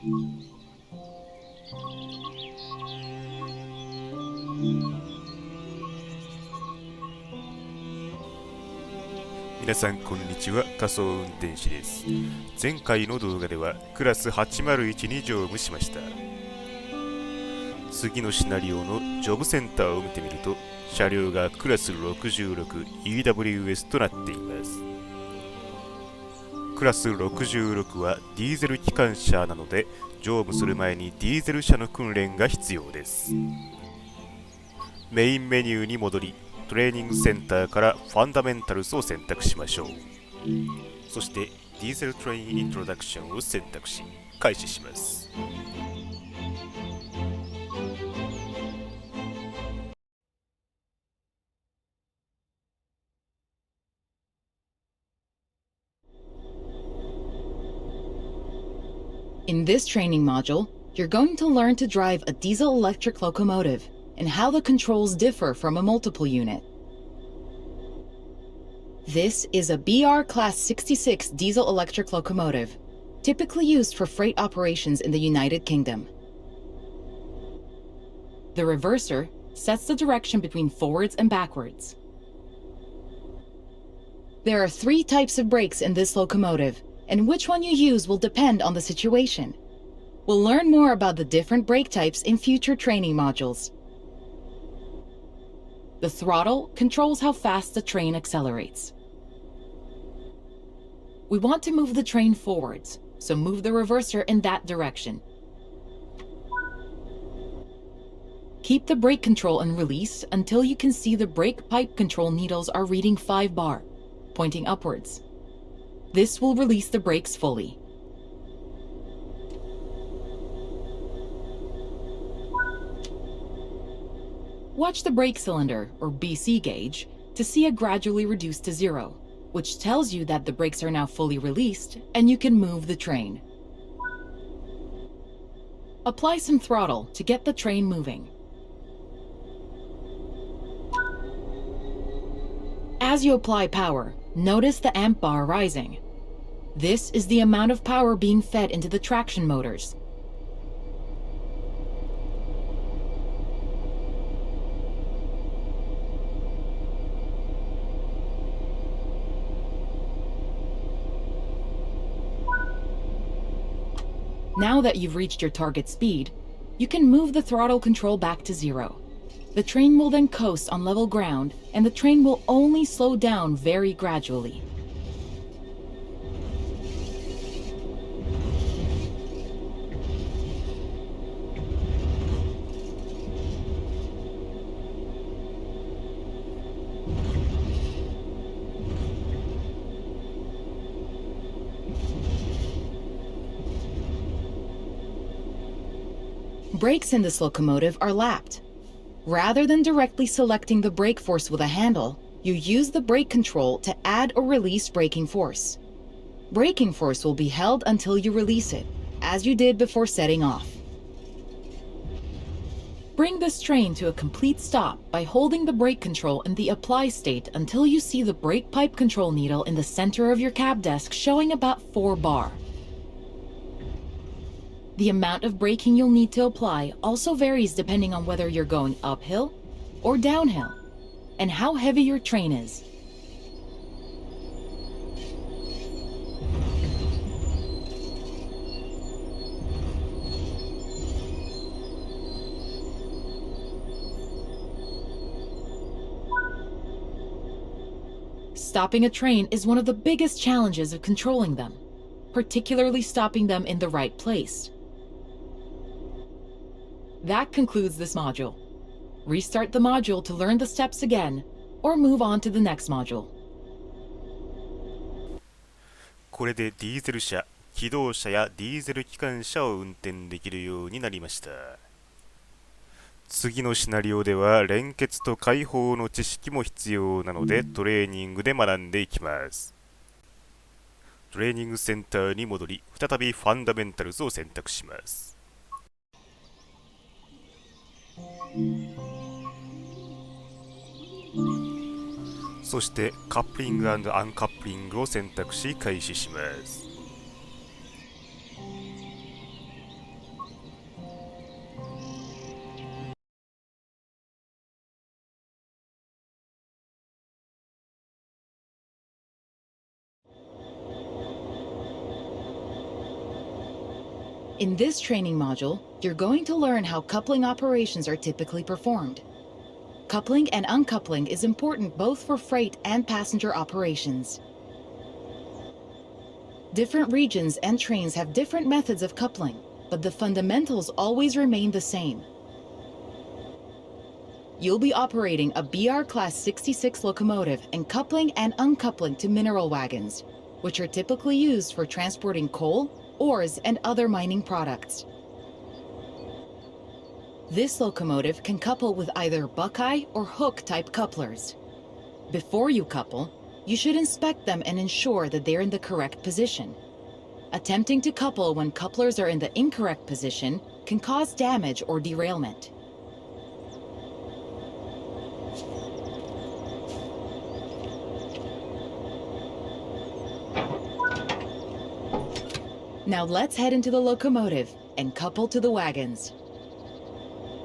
皆さんこんにちは、仮想運転士です。前回の動画ではクラス801に乗務しました。次のシナリオのジョブセンターを見てみると、車両がクラス 66EWS となっています。クラス66はディーゼル機関車なので、乗務する前にディーゼル車の訓練が必要です。メインメニューに戻り、トレーニングセンターからファンダメンタルスを選択しましょう。そしてディーゼルトレインイントロダクションを選択し、開始します。In this training module, you're going to learn to drive a diesel-electric locomotive and how the controls differ from a multiple unit. This is a BR Class 66 diesel-electric locomotive, typically used for freight operations in the United Kingdom. The reverser sets the direction between forwards and backwards. There are 3 types of brakes in this locomotive, and which one you use will depend on the situation. We'll learn more about the different brake types in future training modules. The throttle controls how fast the train accelerates. We want to move the train forwards, so move the reverser in that direction. Keep the brake control and release until you can see the brake pipe control needles are reading 5 bar, pointing upwards. This will release the brakes fully. Watch the brake cylinder, or BC gauge, to see it gradually reduce to 0, which tells you that the brakes are now fully released and you can move the train. Apply some throttle to get the train moving. As you apply power, notice the amp bar rising. This is the amount of power being fed into the traction motors. Now that you've reached your target speed, you can move the throttle control back to 0. The train will then coast on level ground, and the train will only slow down very gradually. Brakes in this locomotive are lapped. Rather than directly selecting the brake force with a handle, you use the brake control to add or release braking force. Braking force will be held until you release it, as you did before setting off. Bring this train to a complete stop by holding the brake control in the apply state until you see the brake pipe control needle in the center of your cab desk showing about 4 bar. The amount of braking you'll need to apply also varies depending on whether you're going uphill or downhill, and how heavy your train is. Stopping a train is one of the biggest challenges of controlling them, particularly stopping them in the right place. That concludes this module. Restart the module to learn the steps again, or move on to the next module. これでディーゼル車、気動車やディーゼル機関車を運転できるようになりました。次のシナリオでは連結と開放の知識も必要なので、トレーニングで学んでいきます。トレーニングセンターに戻り、再びファンダメンタルズを選択します。そしてカップリング&アンカップリングを選択し開始します。In this training module, you're going to learn how coupling operations are typically performed. Coupling and uncoupling is important both for freight and passenger operations. Different regions and trains have different methods of coupling, but the fundamentals always remain the same. You'll be operating a BR Class 66 locomotive and coupling and uncoupling to mineral wagons, which are typically used for transporting coal, ores, and other mining products. This locomotive can couple with either Buckeye or Hook type couplers. Before you couple, you should inspect them and ensure that they're in the correct position. Attempting to couple when couplers are in the incorrect position can cause damage or derailment. Now let's head into the locomotive and couple to the wagons.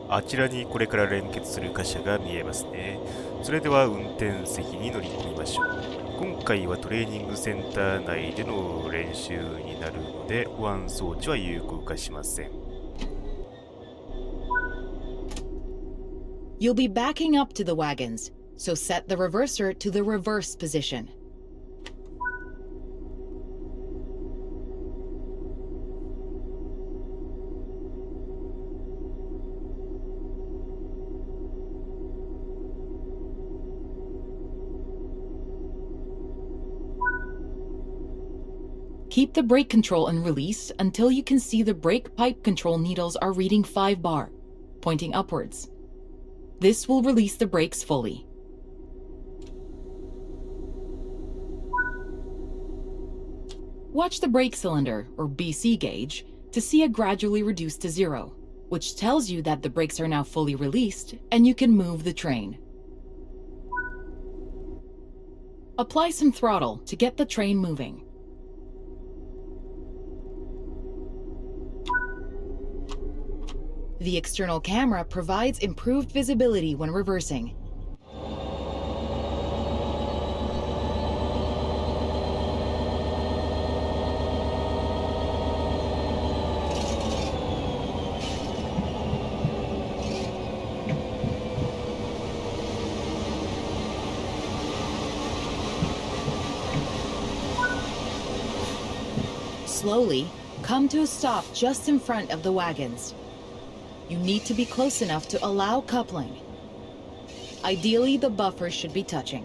あちらにこれから連結する貨車が見えますね。それでは運転席に乗り込みましょう。今回はトレーニングセンター内での練習になるので、保安装置は有効化しません。You'll be backing up to the wagons, so set the reverser to the reverse position. Keep the brake control and release until you can see the brake pipe control needles are reading 5 bar, pointing upwards. This will release the brakes fully. Watch the brake cylinder, or BC gauge, to see it gradually reduce to 0, which tells you that the brakes are now fully released and you can move the train. Apply some throttle to get the train moving. The external camera provides improved visibility when reversing. Slowly, come to a stop just in front of the wagons. You need to be close enough to allow coupling. Ideally, the buffers should be touching.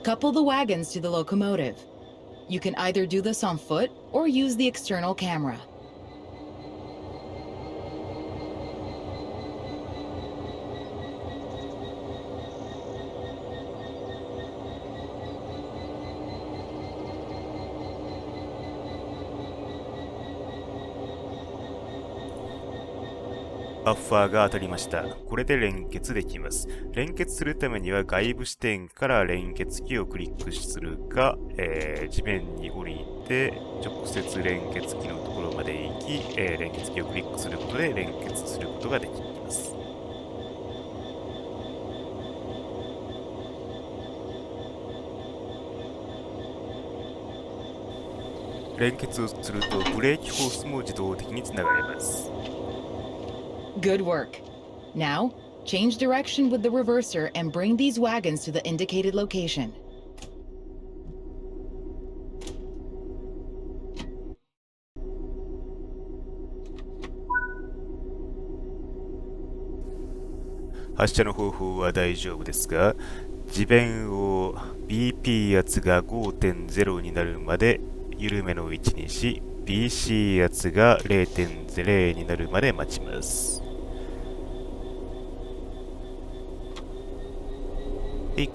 Couple the wagons to the locomotive. You can either do this on foot or use the external camera.バッファーが当たりました。これで連結できます。連結するためには外部視点から連結キーをクリックするか、地面に降りて直接連結キーのところまで行き、連結キーをクリックすることで連結することができます。連結をするとブレーキホースも自動的につながります。Good work. Now, change direction with the reverser and bring these wagons to the indicated location.「発車の方法は大丈夫ですが、地面を BP 圧が 5.0 になるまで緩めの位置にし、BC 圧が 0.0 になるまで待ちます。」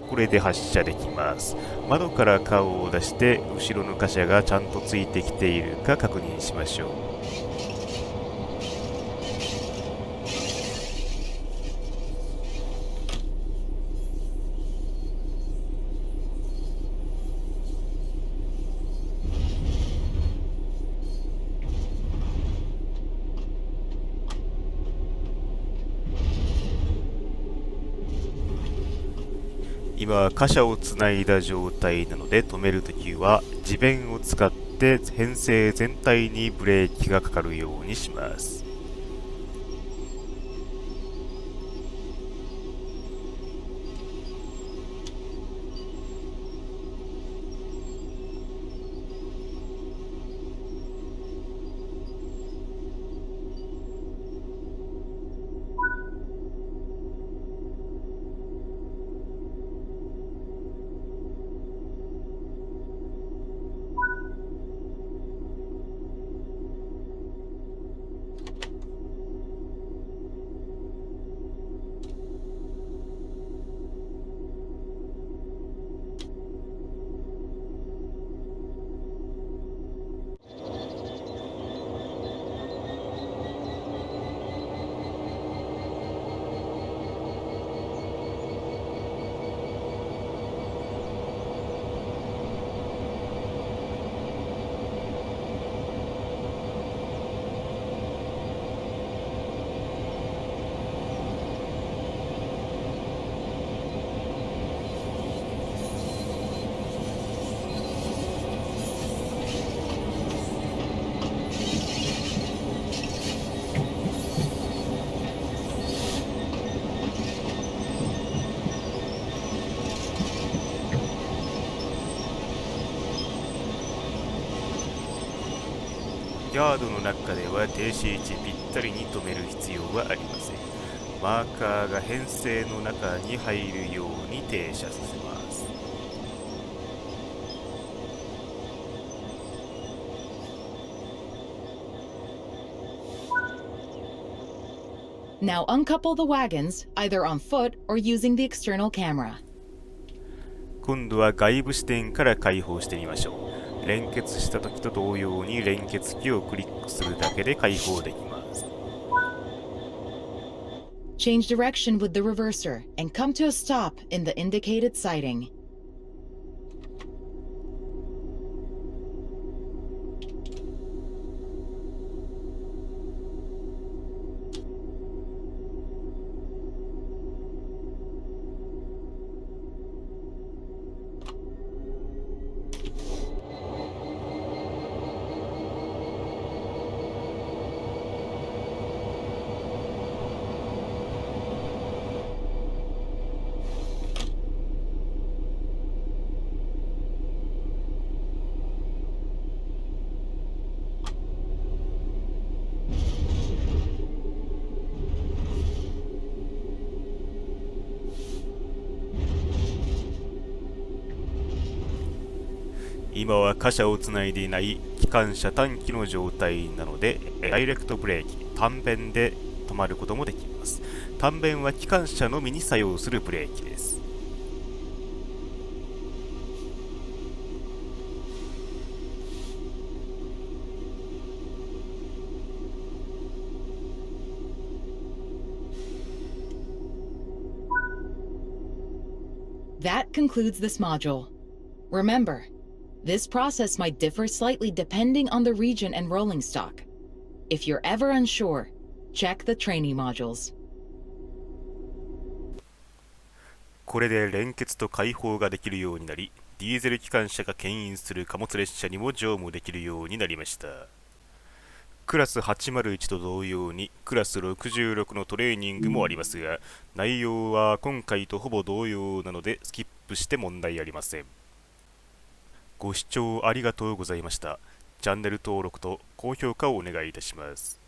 これで発車できます。窓から顔を出して後ろの貨車がちゃんとついてきているか確認しましょう。今は貨車をつないだ状態なので、止めるときは地面を使って編成全体にブレーキがかかるようにします。ヤードの中では停止位置ぴったりに止める必要はありません。マーカーが編成の中に入るように停車させます。Now uncouple the wagons, either on foot or using the external camera. 今度は外部視点から解放してみましょう。連結した時と同様に連結器をクリックするだけで解放できます。Change direction with the reverser and come to a stop in the indicated siding. .今は貨車をつないでいない機関車単機の状態なので、ダイレクトブレーキ、単弁で止まることもできます。単弁は機関車のみに作用するブレーキです。That concludes this module. Remember, this process might differ slightly depending on the region and rolling stock. If you're ever unsure, check the training modules. これで連結と解放ができるようになり、ディーゼル機関車が牽引する貨物列車にも乗務できるようになりました。クラス801と同様にクラス66のトレーニングもありますが、内容は今回とほぼ同様なのでスキップして問題ありません。ご視聴ありがとうございました。チャンネル登録と高評価をお願いいたします。